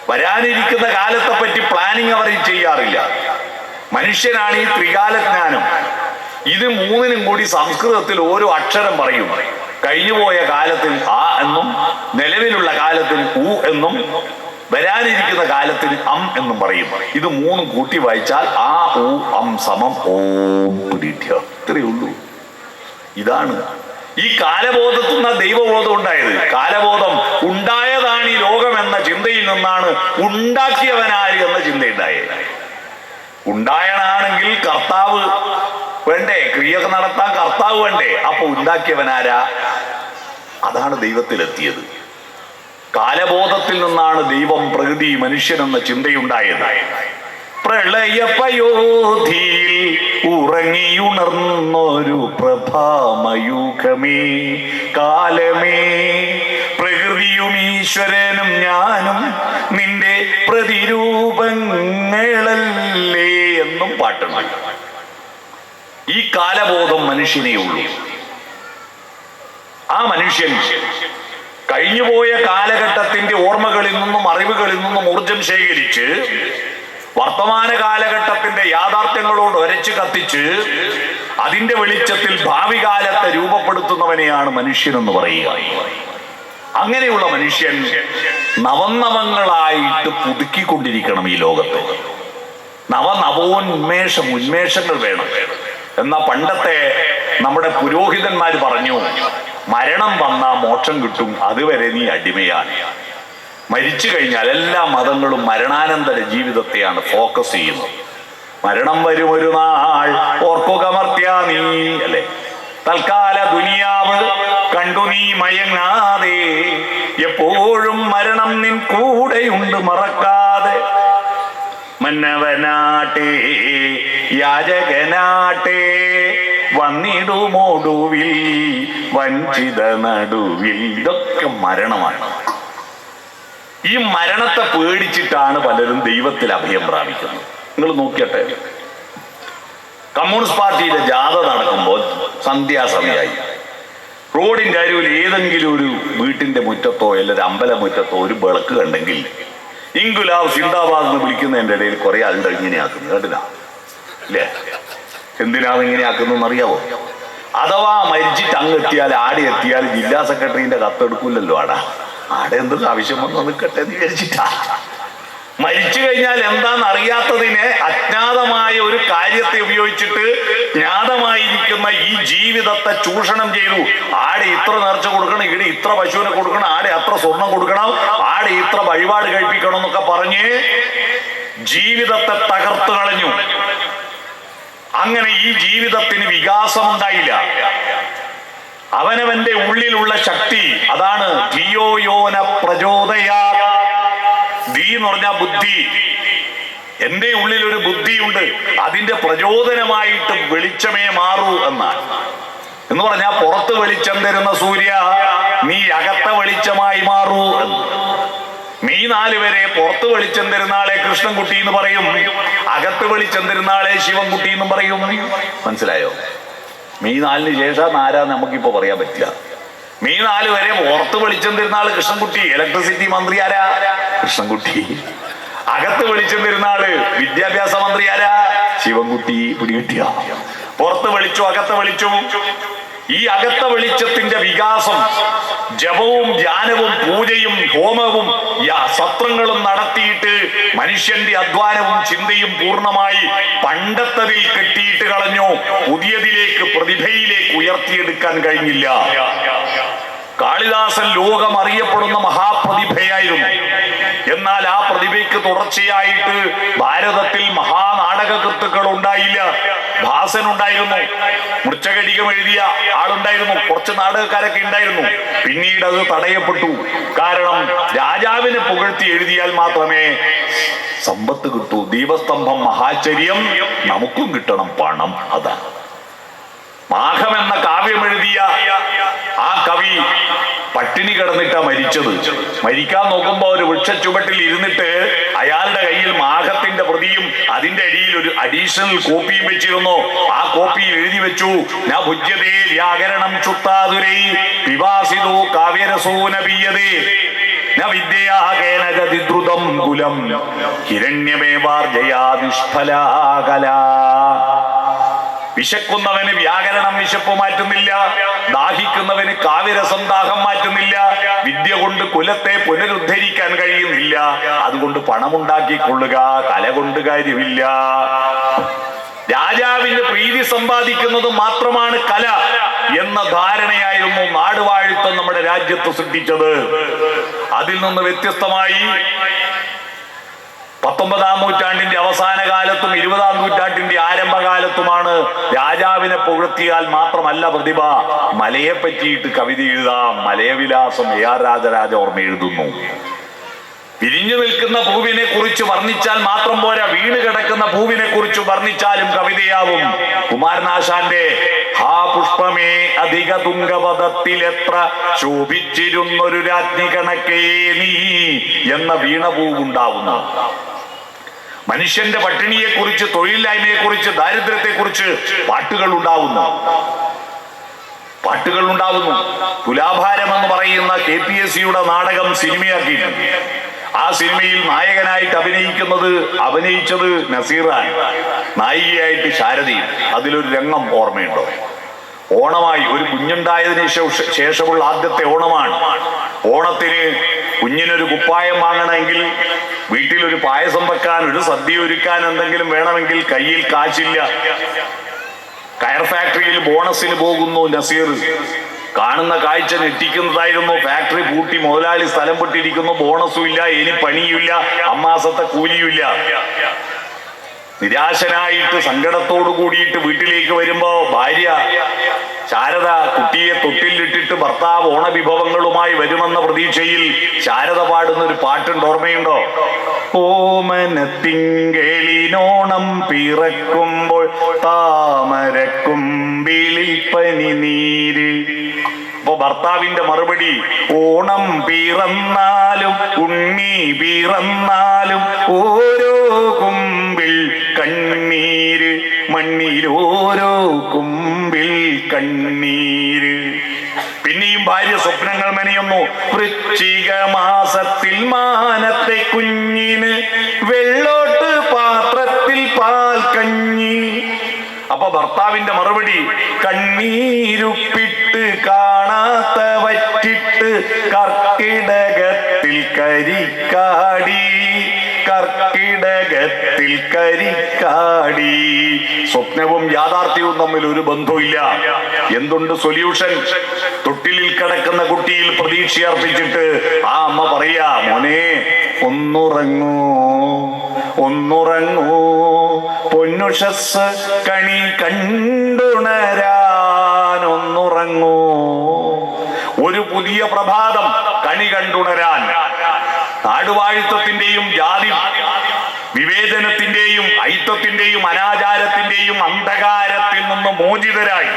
വരാനിരിക്കുന്ന കാലത്തെ പറ്റി പ്ലാനിങ് അവർ ചെയ്യാറില്ല. മനുഷ്യനാണ് ഈ ത്രികാലജ്ഞാനം. ഇത് മൂന്നിനും കൂടി സംസ്കൃതത്തിൽ ഓരോ അക്ഷരം പറയും. കഴിഞ്ഞുപോയ കാലത്തിൽ ആ എന്നും, നിലവിലുള്ള കാലത്തിൽ ഉ എന്നും, വരാനിരിക്കുന്ന കാലത്തിന് അം എന്നും പറയും. ഇത് മൂന്നും കൂട്ടി വായിച്ചാൽ ആ ഉ അം സമം ഓം പിടിക്കുക. ഇത്രയേ ഉള്ളൂ. ഇതാണ് ഈ കാലബോധത്തിൽ നിന്നാണ് ദൈവബോധം ഉണ്ടായത്. കാലബോധം ഉണ്ടായതാണ് ഈ ലോകം എന്ന ചിന്തയിൽ നിന്നാണ് ഉണ്ടാക്കിയവനാര് എന്ന ചിന്തയുണ്ടായത്. ഉണ്ടായനാണെങ്കിൽ കർത്താവ് വേണ്ടേ, ക്രിയൊക്കെ നടത്താൻ കർത്താവ് വേണ്ടേ? അപ്പൊ ഉണ്ടാക്കിയവനാരാ? അതാണ് ദൈവത്തിലെത്തിയത്. കാലബോധത്തിൽ നിന്നാണ് ദൈവം, പ്രകൃതി, മനുഷ്യൻ എന്ന ചിന്തയുണ്ടായത്. പ്രളയപയോധിയിൽ ഉറങ്ങിയുണർന്നൊരു പ്രഭാമയൂഖമേ കാലമേ, പ്രകൃതിയും ഈശ്വരനും ഞാനും നിന്റെ പ്രതിരൂപങ്ങളല്ലേ എന്നും പാട്ടുണ്ട്. ഈ കാലബോധം മനുഷ്യനേ ഉള്ളൂ. ആ മനുഷ്യൻ കഴിഞ്ഞുപോയ കാലഘട്ടത്തിന്റെ ഓർമ്മകളിൽ നിന്നും അറിവുകളിൽ നിന്നും ഊർജം ശേഖരിച്ച് വർത്തമാന കാലഘട്ടത്തിന്റെ യാഥാർത്ഥ്യങ്ങളോട് ഒരച്ച് കത്തിച്ച് അതിന്റെ വെളിച്ചത്തിൽ ഭാവി കാലത്തെ രൂപപ്പെടുത്തുന്നവനെയാണ് മനുഷ്യൻ എന്ന് പറയുക. അങ്ങനെയുള്ള മനുഷ്യൻ നവനവങ്ങളായിട്ട് പുതുക്കിക്കൊണ്ടിരിക്കണം ഈ ലോകത്തെ. ഉന്മേഷങ്ങൾ വേണം. എന്നാ പണ്ടത്തെ നമ്മുടെ പുരോഹിതന്മാർ പറഞ്ഞു, മരണം വന്നാ മോക്ഷം കിട്ടും, അതുവരെ നീ അടിമയാണ്. മരിച്ചു കഴിഞ്ഞാൽ എല്ലാ മതങ്ങളും മരണാനന്തര ജീവിതത്തെയാണ് ഫോക്കസ് ചെയ്യുന്നത്. മരണം വരും ഒരു നാൾ ഓർക്കുക മർത്യ നീ, അല്ലെ? തൽക്കാല ദുനിയാവ് കണ്ടു നീ മയങ്ങാതെ, എപ്പോഴും മരണം നിൻ കൂടെയുണ്ട് മറക്കാതെ. മന്നവനാട്ടെ യാചകനാട്ടെ വന്നിടുമോടുവിൽ വഞ്ചിത നടുവിൽ. ഇതൊക്കെ മരണമാണ്. ഈ മരണത്തെ പേടിച്ചിട്ടാണ് പലരും ദൈവത്തിൽ അഭയം പ്രാപിക്കുന്നത്. നിങ്ങൾ നോക്കിയട്ടെ, കമ്മ്യൂണിസ്റ്റ് പാർട്ടിയിലെ ജാഥ നടക്കുമ്പോൾ സന്ധ്യാസമയമായി റോഡിന്റെ അരികിൽ ഏതെങ്കിലും ഒരു വീട്ടിന്റെ മുറ്റത്തോ അല്ലെങ്കിൽ അമ്പല മുറ്റത്തോ ഒരു വിളക്ക് കണ്ടെങ്കിൽ ഇൻകുലാബ് സിന്ദാബാദ് എന്ന് വിളിക്കുന്നതിന്റെ ഇടയിൽ കുറെ ആളുടെ ഇങ്ങനെയാക്കുന്നു. കേട്ടില്ല അല്ലേ? എന്തിനാണ് ഇങ്ങനെയാക്കുന്നതെന്ന് അറിയാവോ? അഥവാ മരിച്ചിട്ട് അങ്ങ് എത്തിയാൽ, ആടെ എത്തിയാൽ ജില്ലാ സെക്രട്ടറിന്റെ കത്തെടുക്കൂലല്ലോ. ആടെ എന്തൊക്കെ ആവശ്യം വന്നു നിൽക്കട്ടെ എന്ന് വിചാരിച്ചിട്ടാ. മരിച്ചു കഴിഞ്ഞാൽ എന്താണെന്ന് അറിയാത്തതിനെ അജ്ഞാതമായ ഒരു കാര്യത്തെ ഉപയോഗിച്ചിട്ട് ജ്ഞാതമായിരിക്കുന്ന ഈ ജീവിതത്തെ ചൂഷണം ചെയ്തു. ആടെ ഇത്ര നേർച്ച കൊടുക്കണം, ഇവിടെ ഇത്ര പശുവിനെ കൊടുക്കണം, ആടെ അത്ര സ്വർണം കൊടുക്കണം, ആടെ ഇത്ര വഴിപാട് കഴിപ്പിക്കണം എന്നൊക്കെ പറഞ്ഞ് ജീവിതത്തെ തകർത്തു കളഞ്ഞു. അങ്ങനെ ഈ ജീവിതത്തിന് വികാസം ഉണ്ടായില്ല. അവനവന്റെ ഉള്ളിലുള്ള ശക്തി, അതാണ് ധിയോ യോന പ്രചോദയാ. ധീ എന്ന് പറഞ്ഞാൽ ബുദ്ധി. എന്റെ ഉള്ളിൽ ഒരു ബുദ്ധിയുണ്ട്, അതിന്റെ പ്രചോദനമായിട്ട് വെളിച്ചമേ മാറൂ എന്ന് പറഞ്ഞാൽ പുറത്ത് വെളിച്ചം തരുന്ന സൂര്യ, നീ അകത്ത വെളിച്ചമായി മാറൂ എന്ന്. മെയ് 4 വരെ പുറത്ത് വെളിച്ചം തരുന്ന ആളെ കൃഷ്ണൻകുട്ടി എന്ന് പറയും, അകത്ത് വെളിച്ചം തരുന്ന ആളെ ശിവൻകുട്ടി എന്നും പറയും. മനസ്സിലായോ? മെയ് 4 ശേഷം ആരാ നമുക്കിപ്പോ പറയാൻ പറ്റില്ല. മെയ് 4 വരെ പുറത്ത് വെളിച്ചം തരുന്ന ആള് കൃഷ്ണൻകുട്ടി, ഇലക്ട്രിസിറ്റി മന്ത്രി ആരാ? കൃഷ്ണൻകുട്ടി. അകത്ത് വെളിച്ചം തരുന്ന ആള് വിദ്യാഭ്യാസ മന്ത്രി ആരാ? ശിവൻകുട്ടി. പിടികിട്ടിയ? പുറത്ത് വെളിച്ചു, അകത്ത് വെളിച്ചു. ഈ അകത്ത വെളിച്ചത്തിന്റെ വികാസം ജപവും ധ്യാനവും പൂജയും ഹോമവും സത്രങ്ങളും നടത്തിയിട്ട് മനുഷ്യന്റെ അധ്വാനവും ചിന്തയും പൂർണ്ണമായി പണ്ടത്തതിൽ കെട്ടിയിട്ട് കളഞ്ഞു. പുതിയതിലേക്ക്, പ്രതിഭയിലേക്ക് ഉയർത്തിയെടുക്കാൻ കഴിഞ്ഞില്ല. കാളിദാസൻ ലോകം അറിയപ്പെടുന്ന മഹാപ്രതിഭയായിരുന്നു. എന്നാൽ ആ പ്രതിഭയ്ക്ക് തുടർച്ചയായിട്ട് ഭാരതത്തിൽ മഹാനാടകകൃത്തുക്കൾ ഉണ്ടായില്ല. ഭാസൻ ഉണ്ടായിരുന്നു, മൃച്ഛകടികം എഴുതിയ ആളുണ്ടായിരുന്നു, കുറച്ച് നാടകക്കാരൊക്കെ ഉണ്ടായിരുന്നു. പിന്നീട് അത് തടയപ്പെട്ടു. കാരണം രാജാവിനെ പുകഴ്ത്തി എഴുതിയാൽ മാത്രമേ സമ്പത്ത് കിട്ടൂ. ദീപസ്തംഭം മഹാചര്യം, നമുക്കും കിട്ടണം പണം. അതാണ് മാഘം എന്ന കാവ്യം എഴുതിയ ആ കവി പട്ടിണി കിടന്നിട്ടാ മരിച്ചത്. മരിക്കാൻ നോക്കുമ്പോ ഒരു വൃക്ഷച്ചുവട്ടിൽ ഇരുന്നിട്ട് അയാളുടെ കയ്യിൽ മാഘത്തിന്റെ പ്രതിയും അതിന്റെ അടിയിൽ ഒരു അഡീഷണൽ കോപ്പിയും വെച്ചിരുന്നു. ആ കോപ്പിയിൽ എഴുതി വെച്ചു, ന ഭുജ്യതേ വ്യാകരണം ചുത്താതുരൈ പിവാസിതോ കാവ്യരസോ നബീയതേ. ന വിദ്യയാകേന ഗതിദ്രുതം കുലം ഹിരണ്യമേവാർജയാ നിഷ്ഫലാകല. വിശക്കുന്നവന് വ്യാകരണം വിശപ്പ് മാറ്റുന്നില്ല, ദാഹിക്കുന്നവന് കാവ്യരസം ദാഹം മാറ്റുന്നില്ല, വിദ്യ കൊണ്ട് കുലത്തെ പുനരുദ്ധരിക്കാൻ കഴിയുന്നില്ല. അതുകൊണ്ട് പണമുണ്ടാക്കിക്കൊള്ളുക, കല കൊണ്ട് കാര്യമില്ല. രാജാവിന്റെ പ്രീതി സമ്പാദിക്കുന്നത് മാത്രമാണ് കല എന്ന ധാരണയായിരുന്നു നാടുവാഴിത്തം നമ്മുടെ രാജ്യത്ത് സൃഷ്ടിച്ചത്. അതിൽ നിന്ന് വ്യത്യസ്തമായി 19-ാം നൂറ്റാണ്ടിന്റെ അവസാന കാലത്തും 20-ാം നൂറ്റാണ്ടിന്റെ ആരംഭകാലത്തുമാണ് രാജാവിനെ പുകഴ്ത്തിയാൽ മാത്രമല്ല പ്രതിഭ, മലയെ പറ്റിയിട്ട് കവിത എഴുതാം. മലയവിലാസം AR രാജരാജവർമ്മ എഴുതുന്നു. വിരിഞ്ഞു നിൽക്കുന്ന പൂവിനെ കുറിച്ച് വർണ്ണിച്ചാൽ മാത്രം പോരാ, വീണ് കിടക്കുന്ന പൂവിനെ കുറിച്ച് വർണ്ണിച്ചാലും കവിതയാവും. കുമാരനാശാന്റെ ഹാ പുഷ്പമേ അധിക തുംഗപദത്തിലെത്ര ശോഭിച്ചിരുന്നൊരു രാജ്ഞി കണക്കേ നീ എന്ന വീണപൂവുണ്ടാവുന്നു. മനുഷ്യന്റെ പട്ടിണിയെ കുറിച്ച്, തൊഴിലില്ലായ്മയെ കുറിച്ച്, ദാരിദ്ര്യത്തെ കുറിച്ച് പാട്ടുകൾ ഉണ്ടാവുന്നു. തുലാഭാരം എന്ന് പറയുന്ന KPSCയുടെ നാടകം സിനിമയാക്കിയിട്ടുണ്ട്. ആ സിനിമയിൽ നായകനായിട്ട് അഭിനയിച്ചത് നസീറാണ്, നായികയായിട്ട് ശാരദയും. അതിലൊരു രംഗം ഓർമ്മയുണ്ടോ? ഓണമായി, ഒരു കുഞ്ഞുണ്ടായതിനു ശേഷമുള്ള ആദ്യത്തെ ഓണമാണ്. ഓണത്തിന് കുഞ്ഞിനൊരു കുപ്പായം വാങ്ങണമെങ്കിൽ, വീട്ടിലൊരു പായസം വെക്കാൻ, ഒരു സദ്യ ഒരുക്കാൻ എന്തെങ്കിലും വേണമെങ്കിൽ കയ്യിൽ കാശില്ല. കയർ ഫാക്ടറിയിൽ ബോണസിന് പോകുന്നു നസീർ. കാണുന്ന കാഴ്ച ഞെട്ടിക്കുന്നതായിരുന്നു. ഫാക്ടറി പൂട്ടി, മുതലാളി സ്ഥലം വിട്ടിരിക്കുന്നു, ബോണസും ഇല്ല, ഇനി പണിയുമില്ല, അമ്മാസത്തെ കൂലിയുമില്ല. നിരാശനായിട്ട് സങ്കടത്തോടു കൂടിയിട്ട് വീട്ടിലേക്ക് വരുമ്പോ ഭാര്യ ശാരദ കുട്ടിയെ തൊട്ടിലിട്ടിട്ട് ഭർത്താവ് ഓണവിഭവങ്ങളുമായി വരുമെന്ന പ്രതീക്ഷയിൽ ശാരദ പാടുന്ന ഒരു പാട്ടുണ്ട്, ഓർമ്മയുണ്ടോ? ഓമനത്തിങ്കളിനോണം പിറക്കുമ്പോൾ താമരക്കുമ്പിളിൽ പനി നീര്. അപ്പൊ ഭർത്താവിന്റെ മറുപടി, ഓണം പിറന്നാലും ഉണ്ണി പിറന്നാലും ഓരോ കുമ്പിൽ കണ്ണീര്, മണ്ണിലോരോ കുമ്പിൽ കണ്ണീര്. പിന്നെയും ഭാര്യ സ്വപ്നങ്ങൾ മെനയുന്നു. വൃശ്ചിക മാസത്തിൽ മാനത്തെ കുഞ്ഞിന് വെള്ളോട്ട് പാത്രത്തിൽ പാൽ കഞ്ഞി. അപ്പൊ ഭർത്താവിന്റെ മറുപടി, കണ്ണീരുപ്പിട്ട് കാണാത്ത വറ്റിട്ട് കർക്കിടകത്തിൽ കരിക്കാടി, കർക്കിടകത്തിൽ കരിക്കാടി. സ്വപ്നവും യാഥാർത്ഥ്യവും തമ്മിൽ ഒരു ബന്ധവുമില്ല. എന്തുണ്ട് സൊല്യൂഷൻ? തൊട്ടിലിൽ കിടക്കുന്ന കുട്ടിയിൽ പ്രതീക്ഷ അർപ്പിച്ചിട്ട് ആ അമ്മ പറയാ, മോനെ ഒന്നുറങ്ങൂ, ഒന്നുറങ്ങൂ, പൊന്നുഷസ് കണി കണ്ടുണരാൻ, ഒന്നുറങ്ങൂ. ഒരു പുതിയ പ്രഭാതം കണി കണ്ടുണരാൻ. നാടുവാഴിത്തത്തിന്റെയും ജാതി വിവേചനത്തിന്റെയും ഐത്തത്തിന്റെയും അനാചാരത്തിന്റെയും അന്ധകാരത്തിൽ നിന്ന് മോചിതരായി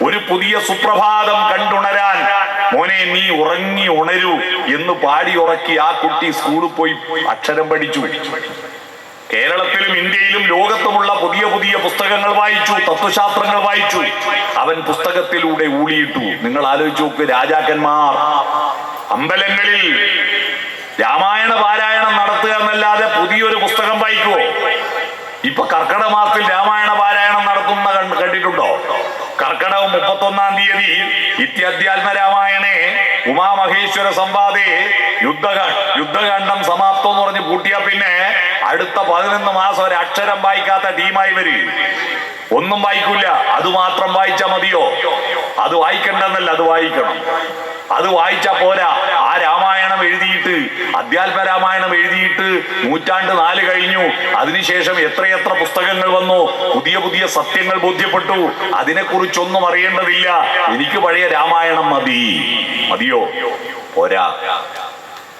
ഒരു പുതിയ സുപ്രഭാതം കണ്ടുണരാൻ, മോനെ നീ ഉറങ്ങി ഉണരൂ എന്ന് പാടി ഉറക്കി ആ കുട്ടി സ്കൂളിൽ പോയി അക്ഷരം പഠിച്ചു. കേരളത്തിലും ഇന്ത്യയിലും ലോകത്തുമുള്ള പുതിയ പുതിയ പുസ്തകങ്ങൾ വായിച്ചു, തത്വശാസ്ത്രങ്ങൾ വായിച്ചു. അവൻ പുസ്തകത്തിലൂടെ ഊളിയിട്ടു. നിങ്ങൾ ആലോചിച്ച് നോക്ക്, രാജാക്കന്മാർ അമ്പലങ്ങളിൽ രാമായണ പാരായണം നടത്തുക എന്നല്ലാതെ പുതിയൊരു പുസ്തകം വായിക്കുവോ? ഇപ്പൊ കർക്കിടക മാസത്തിൽ രാമായണ പാരായണം നടത്തുന്ന കണ്ടിട്ടുണ്ടോ? കർക്കിടകം 31-ാം തീയതി ഇത്യധ്യാത്മ രാമായണേ ഉമാമഹേശ്വര സംവാദേ യുദ്ധകാന്ഡം സമാപ്തം എന്ന് പറഞ്ഞ് പൂട്ടിയാ പിന്നെ അടുത്ത 11 മാസം ഒരു അക്ഷരം വായിക്കാത്ത ടീമായി വരും. ഒന്നും വായിക്കൂല. അത് മാത്രം വായിച്ചാ മതിയോ? അത് വായിക്കണ്ടെന്നല്ല, അത് വായിക്കണം. അത് വായിച്ചാ പോരാ. ആ രാമായണം എഴുതിയിട്ട്, അധ്യാത്മ രാമായണം എഴുതിയിട്ട് 104 കഴിഞ്ഞു. അതിനുശേഷം എത്രയെത്ര പുസ്തകങ്ങൾ വന്നു, പുതിയ പുതിയ സത്യങ്ങൾ ബോധ്യപ്പെട്ടു. അതിനെക്കുറിച്ചൊന്നും അറിയേണ്ടതില്ല. എനിക്ക് പഴയ രാമായണം മതിയോ? പോരാ.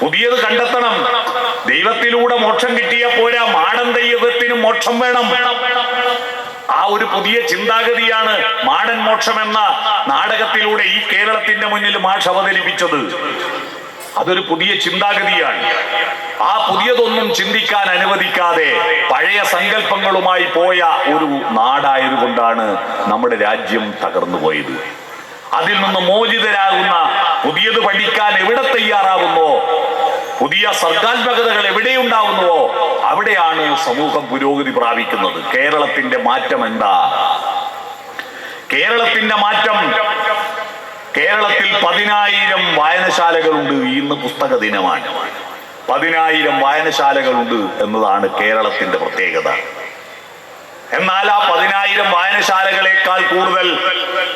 പുതിയത് കണ്ടെത്തണം. ദൈവത്തിലൂടെ മോക്ഷം കിട്ടിയ പോരാ, മാടൻ ദൈവത്തിന് മോക്ഷം വേണം. ആ ഒരു പുതിയ ചിന്താഗതിയാണ് മാടൻ മോക്ഷം എന്ന നാടകത്തിലൂടെ ഈ കേരളത്തിന്റെ മുന്നിൽ മാഷ് അവതരിപ്പിച്ചത്. അതൊരു പുതിയ ചിന്താഗതിയാണ്. ആ പുതിയതൊന്നും ചിന്തിക്കാൻ അനുവദിക്കാതെ പഴയ സങ്കല്പങ്ങളുമായി പോയ ഒരു നാടായതുകൊണ്ടാണ് നമ്മുടെ രാജ്യം തകർന്നു പോയത്. അതിൽ നിന്ന് മോചിതരാകുന്ന പുതിയത് പഠിക്കാൻ എവിടെ തയ്യാറാവുന്നോ, പുതിയ സർഗാത്മകതകൾ എവിടെയുണ്ടാവുന്നുവോ അവിടെയാണ് സമൂഹം പുരോഗതി പ്രാപിക്കുന്നത്. കേരളത്തിന്റെ മാറ്റം എന്താ? കേരളത്തിന്റെ മാറ്റം, കേരളത്തിൽ 10,000 വായനശാലകളുണ്ട്. ഇന്ന് പുസ്തക ദിനമാണ്. 10,000 വായനശാലകളുണ്ട് എന്നതാണ് കേരളത്തിന്റെ പ്രത്യേകത. എന്നാൽ ആ 10,000 വായനശാലകളെക്കാൾ കൂടുതൽ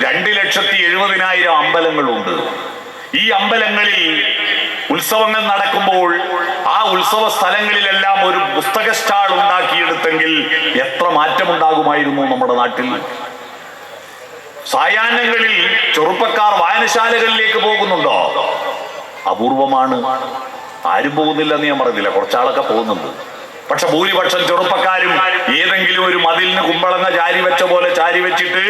2,70,000 അമ്പലങ്ങളുണ്ട്. ഈ അമ്പലങ്ങളിൽ ഉത്സവങ്ങൾ നടക്കുമ്പോൾ ആ ഉത്സവ സ്ഥലങ്ങളിലെല്ലാം ഒരു പുസ്തക സ്റ്റാൾ ഉണ്ടാക്കിയെടുത്തെങ്കിൽ എത്ര മാറ്റമുണ്ടാകുമായിരുന്നു നമ്മുടെ നാട്ടിൽ. സായാഹ്നങ്ങളിൽ ചെറുപ്പക്കാർ വായനശാലകളിലേക്ക് പോകുന്നുണ്ടോ? അപൂർവമാണ്. ആരും പോകുന്നില്ലെന്ന് ഞാൻ പറഞ്ഞില്ല, കുറച്ചാളൊക്കെ പോകുന്നുണ്ട്. പക്ഷെ ഭൂരിപക്ഷം ചെറുപ്പക്കാരും ഏതെങ്കിലും ഒരു മതിലിന് കുമ്പളങ്ങ ചാരി വെച്ച പോലെ ചാരി വെച്ചിട്ട്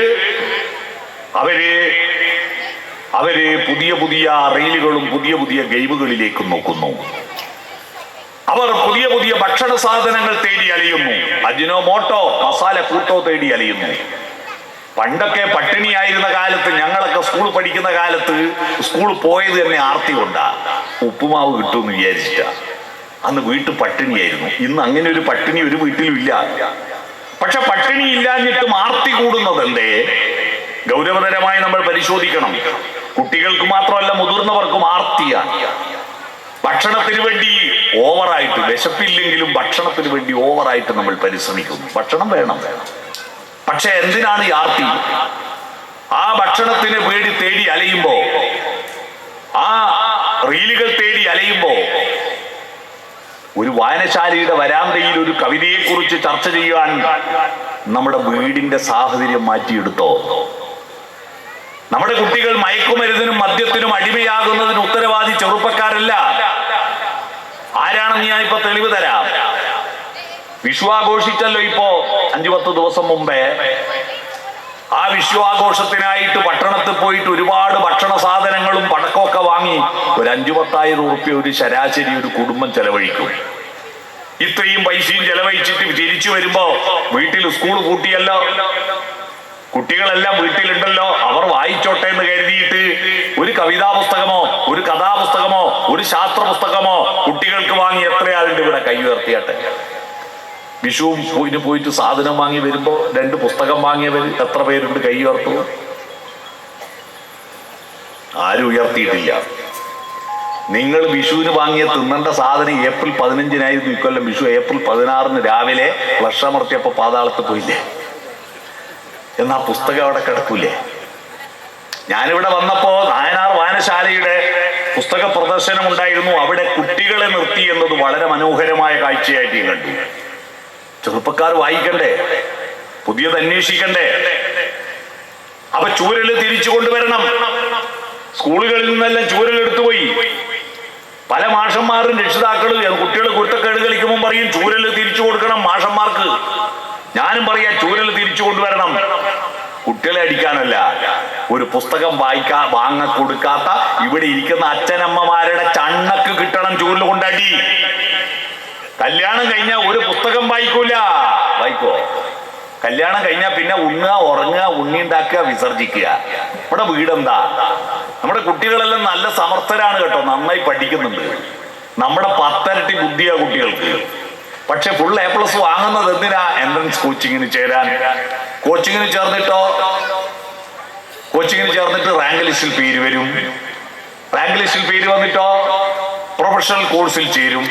അവര് പുതിയ പുതിയ റീലുകളും പുതിയ പുതിയ ഗെയിമുകളിലേക്ക് നോക്കുന്നു. അവർ പുതിയ പുതിയ ഭക്ഷണ സാധനങ്ങൾ തേടി അലയുന്നു. അജിനോമോട്ടോ, മസാല കൂട്ടോ തേടി അലയുന്നു. പണ്ടൊക്കെ പട്ടിണിയായിരുന്ന കാലത്ത്, ഞങ്ങളൊക്കെ സ്കൂൾ പഠിക്കുന്ന കാലത്ത് സ്കൂൾ പോയത് തന്നെ ആർത്തി കൊണ്ടാ. ഉപ്പുമാവ് കിട്ടുമെന്ന് വിചാരിച്ചിട്ടാ. അന്ന് വീട്ടിൽ പട്ടിണിയായിരുന്നു. ഇന്ന് അങ്ങനെ ഒരു പട്ടിണി ഒരു വീട്ടിലും ഇല്ല. പക്ഷെ പട്ടിണി ഇല്ലാഞ്ഞിട്ടും ആർത്തി കൂടുന്നത് എന്തേ? ഗൗരവതരമായി നമ്മൾ പരിശോധിക്കണം. കുട്ടികൾക്ക് മാത്രമല്ല, മുതിർന്നവർക്കും ആർത്തിയാണ്. ഭക്ഷണത്തിന് വേണ്ടി ഓവറായിട്ട്, വിശപ്പില്ലെങ്കിലും ഭക്ഷണത്തിന് വേണ്ടി ഓവറായിട്ട് നമ്മൾ പരിശ്രമിക്കുന്നു. ഭക്ഷണം വേണം. പക്ഷെ എന്തിനാണ് ഈ ആർത്തി? ആ ഭക്ഷണത്തിന് വേണ്ടി തേടി അലയുമ്പോ, ആ റീലുകൾ തേടി അലയുമ്പോ, ഒരു വായനശാലയുടെ വരാന്തയിൽ ഒരു കവിതയെക്കുറിച്ച് ചർച്ച ചെയ്യാൻ നമ്മുടെ വീടിന്റെ സാഹചര്യം മാറ്റിയെടുത്തോ? നമ്മുടെ കുട്ടികൾ മയക്കുമരുന്നിനും മദ്യത്തിനും അടിമയാകുന്നതിന് ഉത്തരവാദി ചെറുപ്പക്കാരല്ല. ആരാണെന്ന് ഞാൻ ഇപ്പൊ തെളിവ് തരാം. വിഷു ആഘോഷിച്ചല്ലോ ഇപ്പോ 5-10 ദിവസം മുമ്പേ. ആ വിഷു ആഘോഷത്തിനായിട്ട് പട്ടണത്തിൽ പോയിട്ട് ഒരുപാട് ഭക്ഷണ സാധനങ്ങളും പടക്കമൊക്കെ വാങ്ങി ഒരു 5-10,000 ഉറുപ്പ്യ ഒരു ശരാശരി ഒരു കുടുംബം ചെലവഴിക്കും. ഇത്രയും പൈസയും ചെലവഴിച്ചിട്ട് തിരിച്ചു വരുമ്പോ വീട്ടിൽ സ്കൂൾ പൂട്ടിയല്ലോ, കുട്ടികളെല്ലാം വീട്ടിലുണ്ടല്ലോ, അവർ വായിച്ചോട്ടെ എന്ന് കരുതിയിട്ട് ഒരു കവിതാ പുസ്തകമോ ഒരു കഥാപുസ്തകമോ ഒരു ശാസ്ത്ര പുസ്തകമോ കുട്ടികൾക്ക് വാങ്ങി എത്ര ആളുണ്ട് ഇവിടെ? കൈ ഉയർത്തിയാട്ടെ. വിഷുവിന് പോയിട്ട് സാധനം വാങ്ങി വരുമ്പോ 2 പുസ്തകം വാങ്ങിയവർ എത്ര പേരുണ്ട്? കൈ ഉയർത്തു. ആരും ഉയർത്തിയിട്ടില്ല. നിങ്ങൾ വിഷുവിന് വാങ്ങിയ തിന്നേണ്ട സാധനം ഏപ്രിൽ 15-നായിരുന്നു ഇക്കൊല്ലം വിഷു. ഏപ്രിൽ 16-ന് രാവിലെ ഫ്ലഷ് അമർത്തിയപ്പോ പാതാളത്ത് പോയില്ലേ? എന്നാ പുസ്തകം അവിടെ കിടക്കൂലേ? ഞാനിവിടെ വന്നപ്പോ നായനാർ വായനശാലയുടെ പുസ്തക പ്രദർശനം ഉണ്ടായിരുന്നു. അവിടെ കുട്ടികളെ നിർത്തി എന്നത് വളരെ മനോഹരമായ കാഴ്ചയായിട്ട് ഞാൻ കണ്ടു. ചെറുപ്പക്കാർ വായിക്കണ്ടേ? പുതിയത് അന്വേഷിക്കണ്ടേ? അപ്പൊ ചൂരല് തിരിച്ചു കൊണ്ടുവരണം. സ്കൂളുകളിൽ നിന്നെല്ലാം ചൂരൽ എടുത്തുപോയി. പല മാഷന്മാരും രക്ഷിതാക്കളും കുട്ടികൾ കുരുത്തക്കേട് കളിക്കുമ്പോൾ പറയും ചൂരല് തിരിച്ചു കൊടുക്കണം മാഷന്മാർക്ക്. ഞാനും പറയാ ചൂരല് തിരിച്ചു കൊണ്ടുവരണം. കുട്ടികളെ അടിക്കാനല്ല, ഒരു പുസ്തകം വാങ്ങ കൊടുക്കാത്ത ഇവിടെ ഇരിക്കുന്ന അച്ഛനമ്മമാരുടെ ചണ്ണക്ക് കിട്ടണം ചൂരൽ കൊണ്ടടി. കല്യാണം കഴിഞ്ഞാൽ ഒരു പുസ്തകം വായിക്കൂല. വായിക്കോ? കല്യാണം കഴിഞ്ഞാൽ പിന്നെ ഉണ്ണുക, ഉറങ്ങുക, ഉണ്ണി ഉണ്ടാക്കുക, വിസർജിക്കുക. നമ്മുടെ വീടെന്താ? നമ്മുടെ കുട്ടികളെല്ലാം നല്ല സമർത്ഥരാണ് കേട്ടോ, നന്നായി പഠിക്കുന്നുണ്ട്. നമ്മുടെ 10 ഇരട്ടി ബുദ്ധിയാ കുട്ടികൾക്ക്. പക്ഷെ ഫുൾ A+ വാങ്ങുന്നത് എന്തിനാ? എൻട്രൻസ് കോച്ചിങ്ങിന് ചേരാൻ. കോച്ചിങ്ങിന് ചേർന്നിട്ട് റാങ്ക് ലിസ്റ്റിൽ പേര് വരും. റാങ്ക് ലിസ്റ്റിൽ പേര് വന്നിട്ടോ പ്രൊഫഷണൽ കോഴ്സിൽ ചേരും.